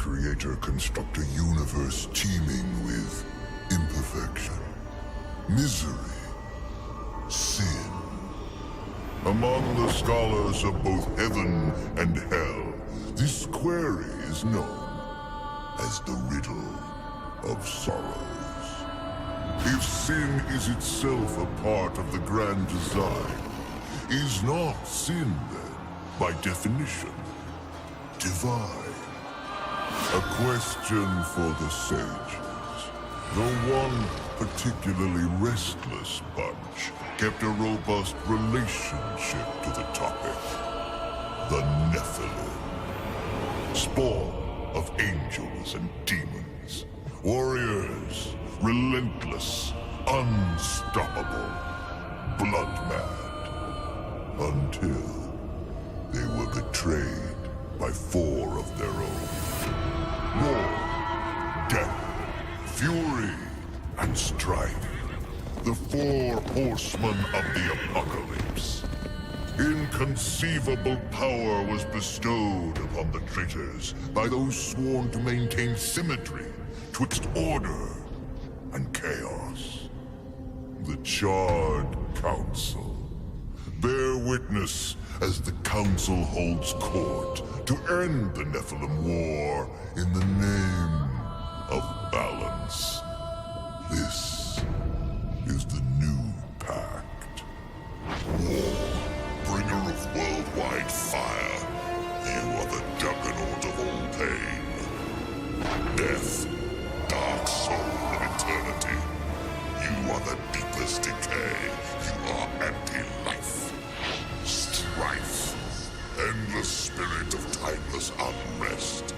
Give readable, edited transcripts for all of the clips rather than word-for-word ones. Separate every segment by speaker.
Speaker 1: Creator construct a universe teeming with imperfection, misery, sin. Among the scholars of both heaven and hell, this query is known as the riddle of sorrows. If sin is itself a part of the grand design, is not sin then, by definition, divine? A question for the sages. Though one particularly restless bunch kept a robust relationship to the topic. The Nephilim. Spawn of angels and demons. Warriors, relentless, unstoppable, blood-mad. Until they were betrayed by 4 of their own. War, death, fury, and strife. The 4 horsemen of the apocalypse. Inconceivable power was bestowed upon the traitors by those sworn to maintain symmetry twixt order and chaos. The Charred Council. Bear witness as the Council holds court to end the Nephilim War in the name of balance. This is the new pact. War, bringer of worldwide fire. You are the juggernaut of all pain. Death, dark soul of eternity. You are the deepest decay. You are anti-life. Strife, endless spirit of timeless unrest.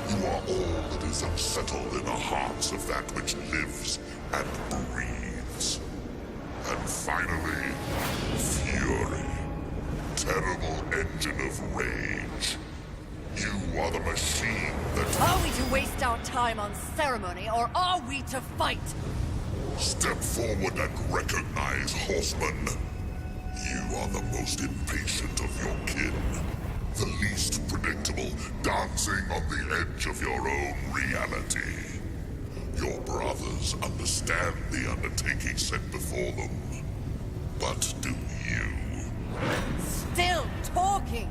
Speaker 1: You are all that is unsettled in the hearts of that which lives and breathes. And finally, fury. Terrible engine of rage. You are the machine that...
Speaker 2: Are we to waste our time on ceremony, or are we to fight?
Speaker 1: Step forward and recognize, horseman. You are the most impatient of your kin. The least predictable, dancing on the edge of your own reality. Your brothers understand the undertaking set before them. But do you?
Speaker 2: Still talking!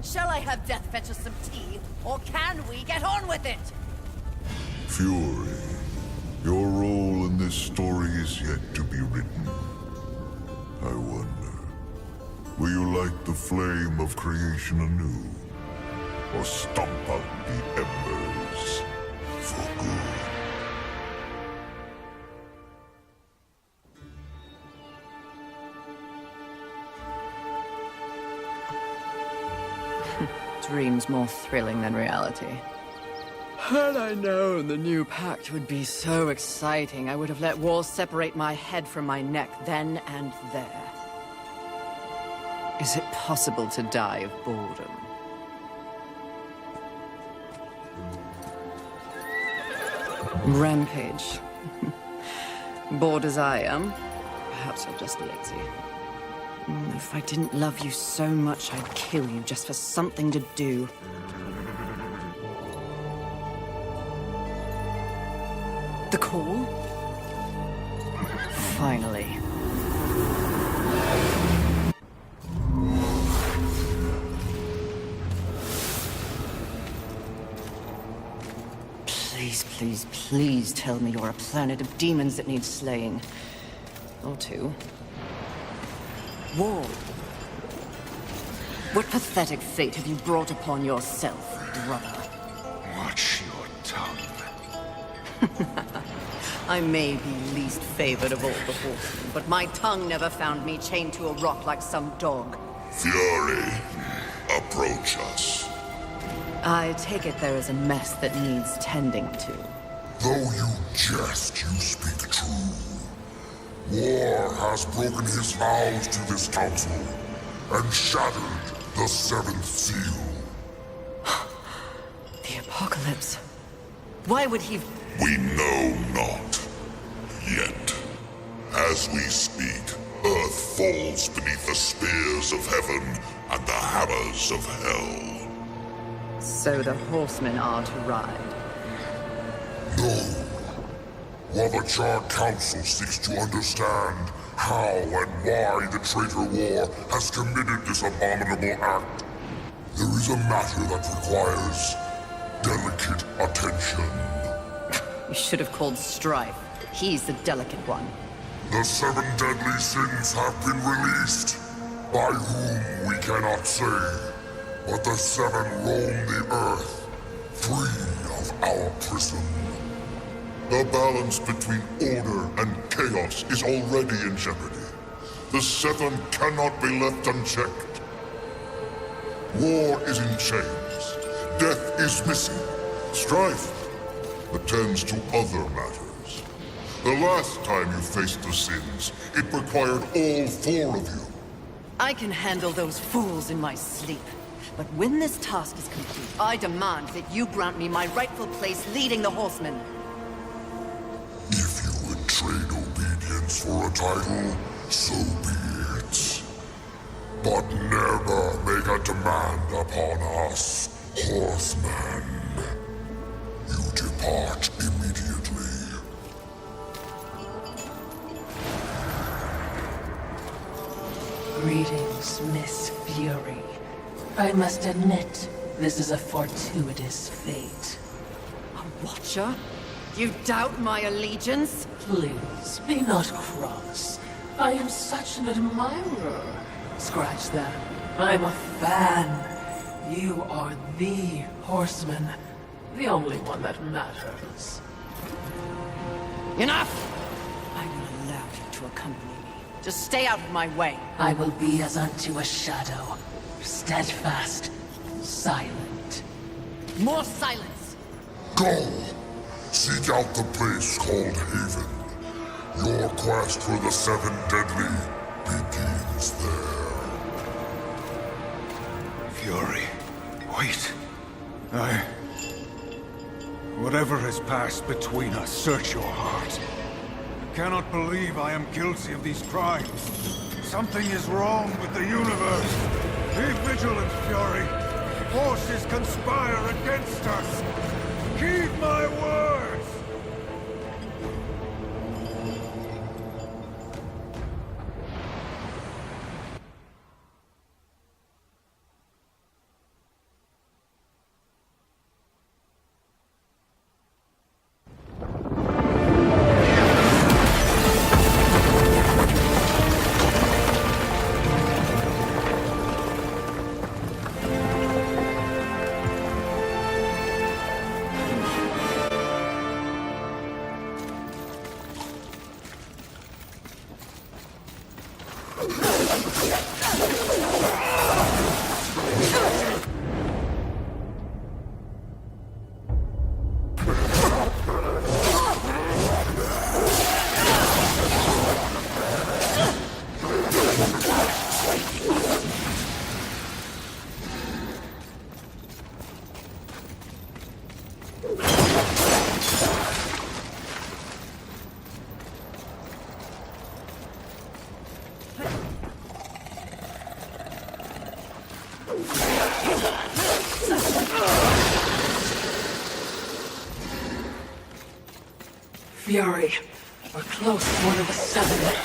Speaker 2: Shall I have Death fetch us some tea, or can we get on with it?
Speaker 1: Fury, your role in this story is yet to be written. I wonder, will you light the flame of creation anew? Or stomp out the embers for good?
Speaker 2: Dreams more thrilling than reality. Had I known the new pact would be so exciting, I would have let walls separate my head from my neck then and there. Is it possible to die of boredom? Rampage. Bored as I am, perhaps you're just lazy. If I didn't love you so much, I'd kill you just for something to do. The call? Finally. Please, please, please tell me you're a planet of demons that needs slaying. Or 2. War. What pathetic fate have you brought upon yourself, brother?
Speaker 3: Watch your tongue.
Speaker 2: I may be least favored of all the horsemen, but my tongue never found me chained to a rock like some dog.
Speaker 1: Fury, approach us.
Speaker 2: I take it there is a mess that needs tending to.
Speaker 1: Though you jest, you speak true. War has broken his vows to this council and shattered the 7th seal.
Speaker 2: The apocalypse. Why would he...
Speaker 1: We know not. Yet, as we speak, Earth falls beneath the spears of heaven and the hammers of hell.
Speaker 2: So the horsemen are to ride.
Speaker 1: No. While the Charred Council seeks to understand how and why the traitor war has committed this abominable act, there is a matter that requires delicate attention.
Speaker 2: You should have called Strife. He's the delicate one.
Speaker 1: The 7 deadly sins have been released, by whom we cannot say, but the 7 roam the earth, free of our prison. The balance between order and chaos is already in jeopardy. The 7 cannot be left unchecked. War is in chains. Death is missing. Strife attends to other matters. The last time you faced the sins, it required all 4 of you.
Speaker 2: I can handle those fools in my sleep. But when this task is complete, I demand that you grant me my rightful place leading the horsemen.
Speaker 1: If you would trade obedience for a title, so be it. But never make a demand upon us, horsemen. You depart immediately.
Speaker 4: Greetings, Miss Fury. I must admit, this is a fortuitous fate.
Speaker 2: A watcher? You doubt my allegiance?
Speaker 4: Please, be not cross. I am such an admirer. Scratch that. I'm a fan. You are the horseman. The only one that matters.
Speaker 2: Enough! I will allow you to accompany me. Just stay out of my way.
Speaker 4: I will be as unto a shadow. Steadfast. Silent.
Speaker 2: More silence!
Speaker 1: Go! Seek out the place called Haven. Your quest for the 7 deadly begins there.
Speaker 3: Fury, wait. Whatever has passed between us, search your heart. I cannot believe I am guilty of these crimes. Something is wrong with the universe. Be vigilant, Fury. Forces conspire against us. Keep my words!
Speaker 4: Fury, we're close to one of the 7.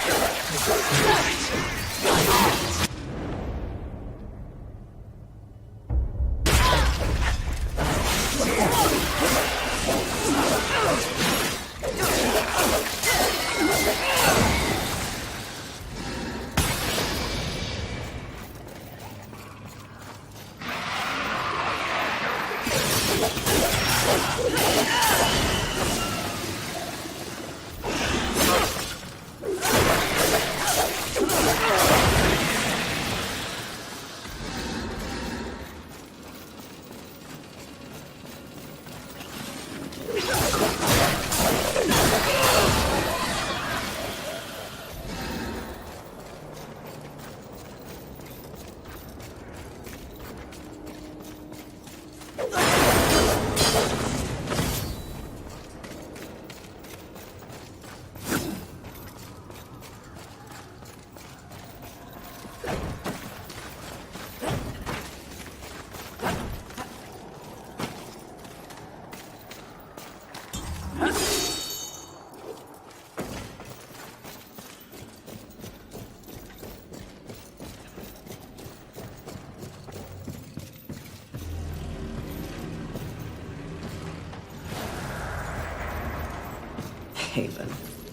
Speaker 2: haven.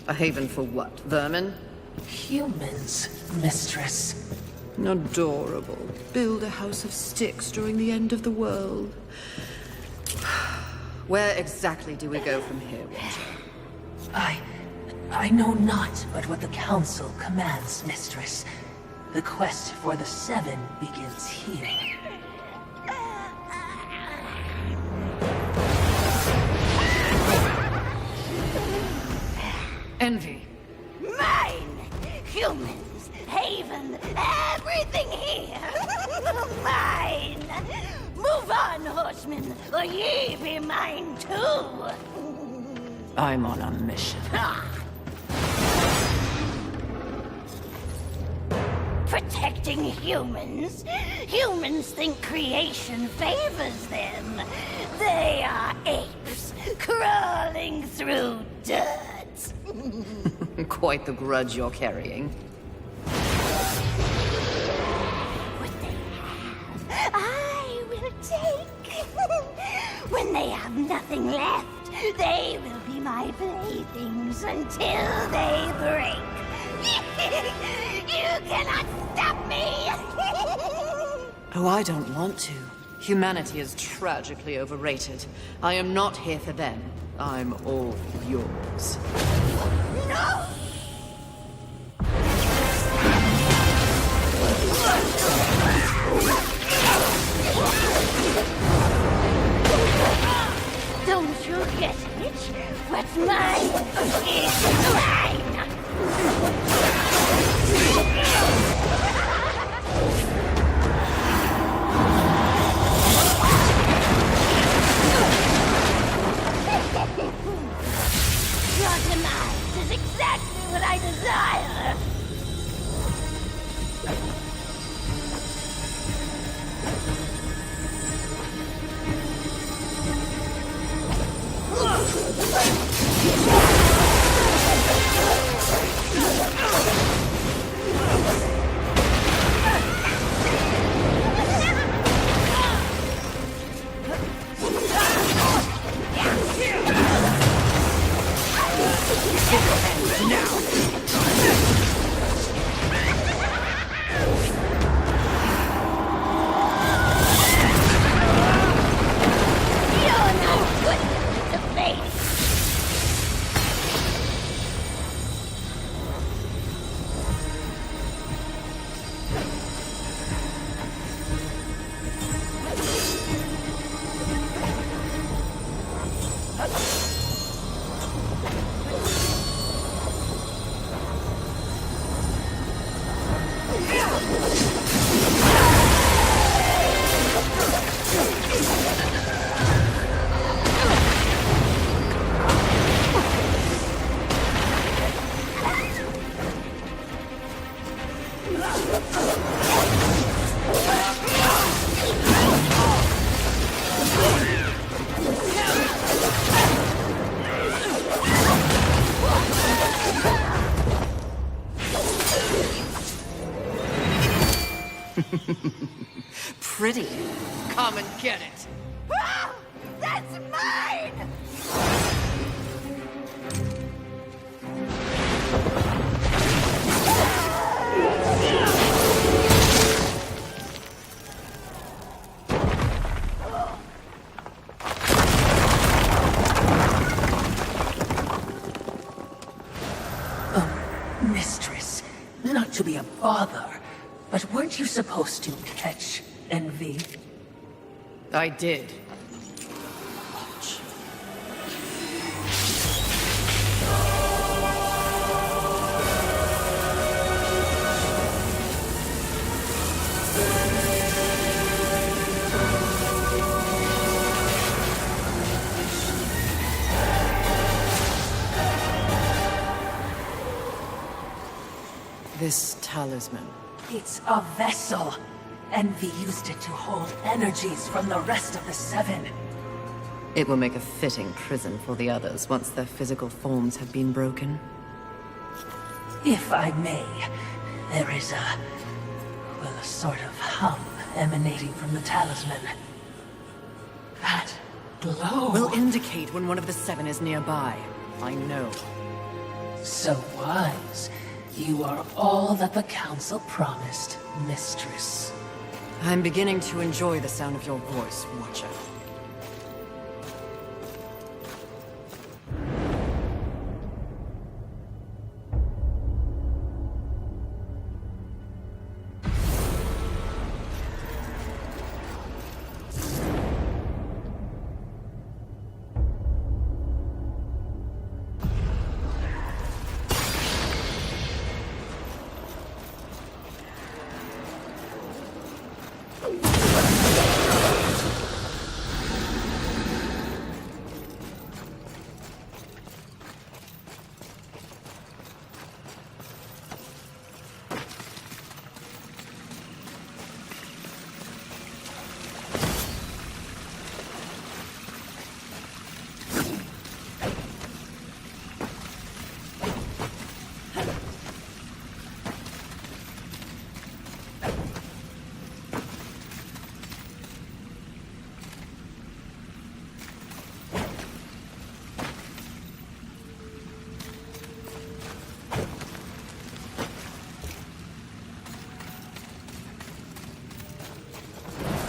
Speaker 2: A haven for what? Vermin?
Speaker 4: Humans, mistress.
Speaker 2: Adorable. Build a house of sticks during the end of the world. Where exactly do we go from here, Watcher?
Speaker 4: I know not but what the Council commands, mistress. The quest for the Seven begins here.
Speaker 2: Envy.
Speaker 5: Mine! Humans, haven, everything here! Mine! Move on, horsemen, or ye be mine too!
Speaker 2: I'm on a mission.
Speaker 5: Protecting humans? Humans think creation favors them. They are apes, crawling through dirt.
Speaker 2: Quite the grudge you're carrying.
Speaker 5: What they have, I will take. When they have nothing left, they will be my playthings until they break. You cannot stop me!
Speaker 2: Oh, I don't want to. Humanity is tragically overrated. I am not here for them. I'm all yours.
Speaker 5: No! Don't you get it? What's mine is mine! Your demise is exactly what I desire!
Speaker 2: Pretty. Come and get it.
Speaker 5: Ah! That's mine!
Speaker 4: Mistress, not to be a bother, but weren't you supposed to catch Envy?
Speaker 2: I did. This talisman.
Speaker 4: It's a vessel. Envy used it to hold energies from the rest of the Seven.
Speaker 2: It will make a fitting prison for the others once their physical forms have been broken.
Speaker 4: If I may, there is a sort of hum emanating from the talisman. That glow.
Speaker 2: Will indicate when one of the Seven is nearby. I know.
Speaker 4: So wise. You are all that the Council promised, Mistress.
Speaker 2: I'm beginning to enjoy the sound of your voice, Watcher.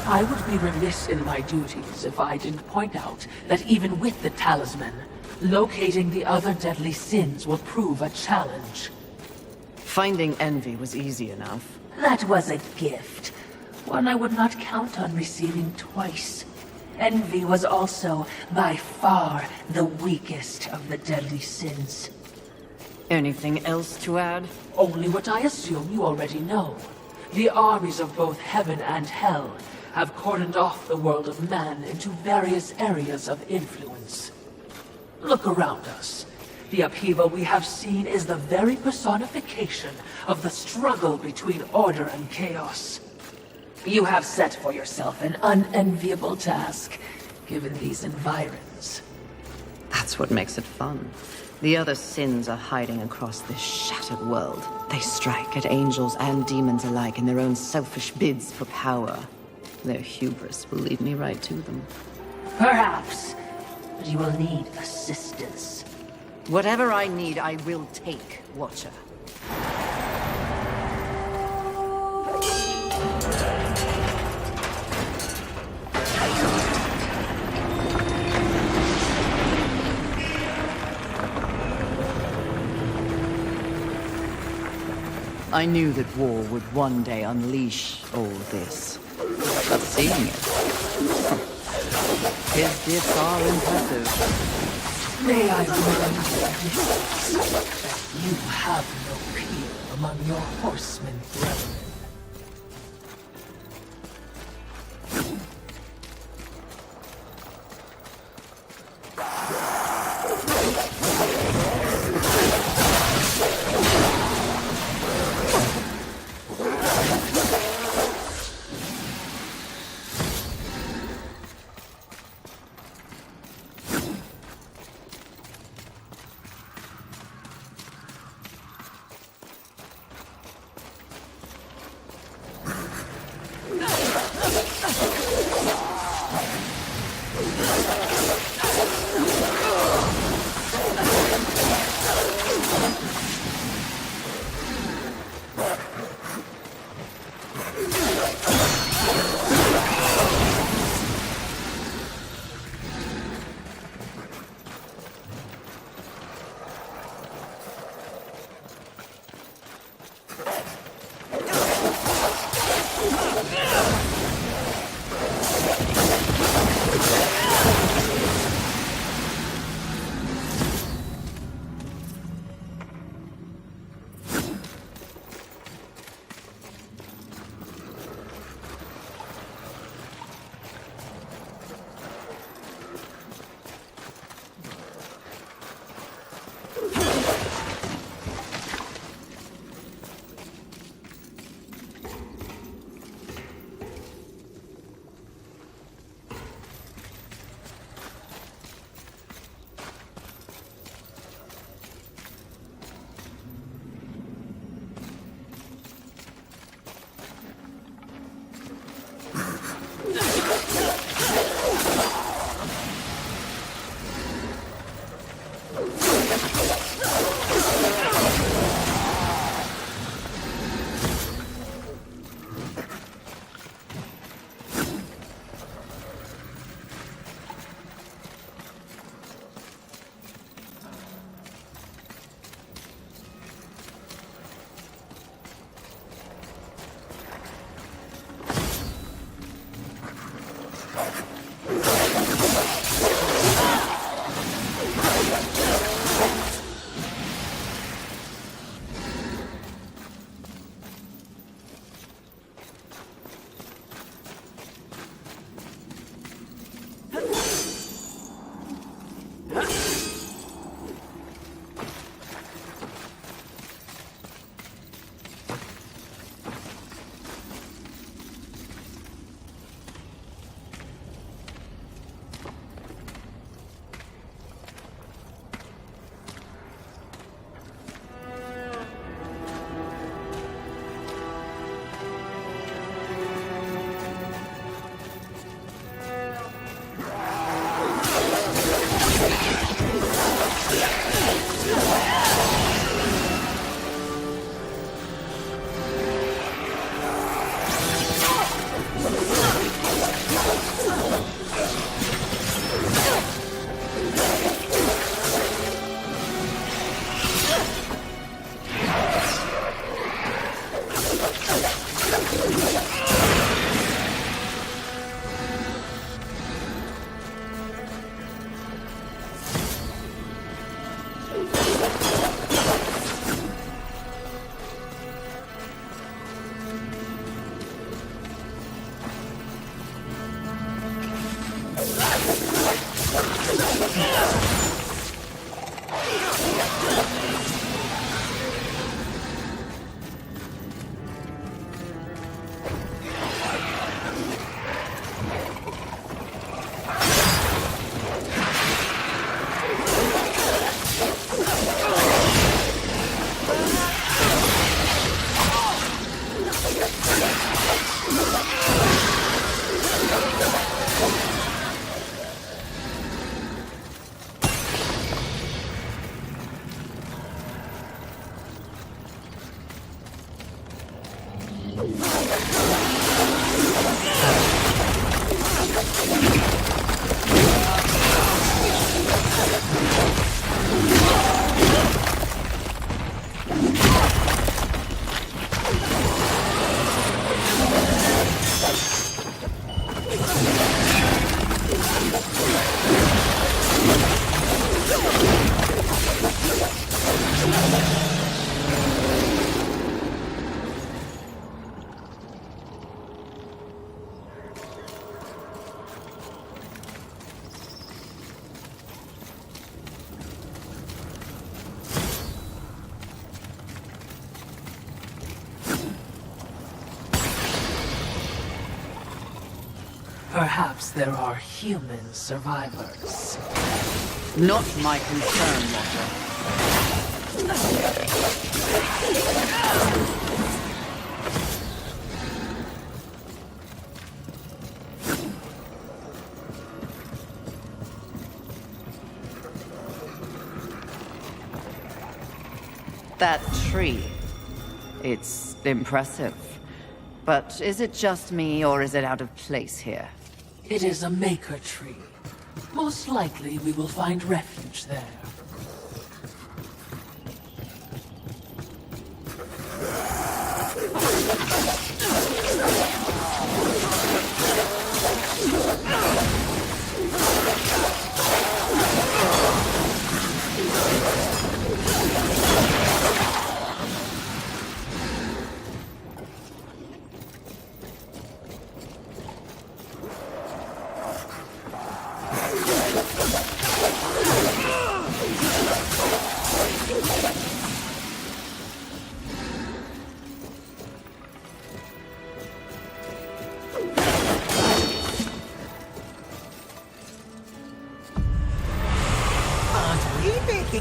Speaker 4: I would be remiss in my duties if I didn't point out that even with the talisman, locating the other deadly sins will prove a challenge.
Speaker 2: Finding envy was easy enough.
Speaker 4: That was a gift, one I would not count on receiving twice. Envy was also, by far, the weakest of the deadly sins.
Speaker 2: Anything else to add?
Speaker 4: Only what I assume you already know. The armies of both heaven and hell have cordoned off the world of man into various areas of influence. Look around us. The upheaval we have seen is the very personification of the struggle between order and chaos. You have set for yourself an unenviable task, given these environs.
Speaker 2: That's what makes it fun. The other sins are hiding across this shattered world. They strike at angels and demons alike in their own selfish bids for power. Their hubris will lead me right to them.
Speaker 4: Perhaps, but you will need assistance.
Speaker 2: Whatever I need, I will take, Watcher. I knew that war would one day unleash all this. But seeing it, his gifts are impressive.
Speaker 4: May I remind you that you have no peer among your horsemen brethren. Perhaps there are human survivors.
Speaker 2: Not my concern, Walker. That tree. It's impressive. But is it just me, or is it out of place here?
Speaker 4: It is a maker tree. Most likely we will find refuge there.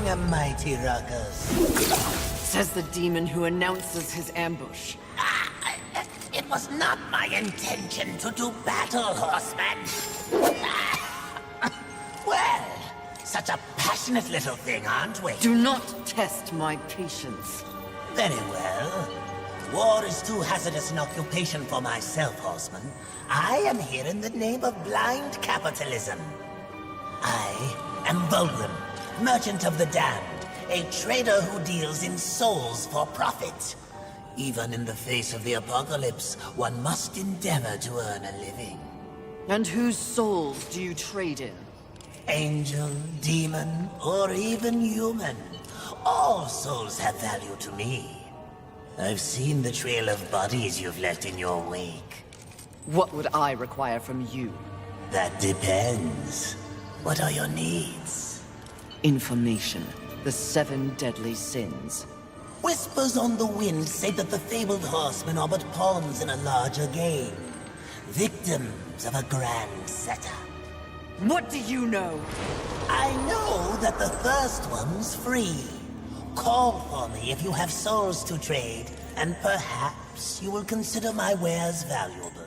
Speaker 6: A mighty ruckus.
Speaker 2: Says the demon who announces his ambush.
Speaker 6: It was not my intention to do battle, horseman. Well, such a passionate little thing, aren't we?
Speaker 2: Do not test my patience.
Speaker 6: Very well. War is too hazardous an occupation for myself, horseman. I am here in the name of blind capitalism. I am Volgrim, Merchant of the Damned, a trader who deals in souls for profit. Even in the face of the apocalypse, one must endeavor to earn a living.
Speaker 2: And whose souls do you trade in?
Speaker 6: Angel, demon, or even human. All souls have value to me. I've seen the trail of bodies you've left in your wake.
Speaker 2: What would I require from you?
Speaker 6: That depends. What are your needs?
Speaker 2: Information. The 7 deadly sins.
Speaker 6: Whispers on the wind say that the fabled horsemen are but pawns in a larger game. Victims of a grand setup.
Speaker 2: What do you know?
Speaker 6: I know that the first one's free. Call for me if you have souls to trade, and perhaps you will consider my wares valuable.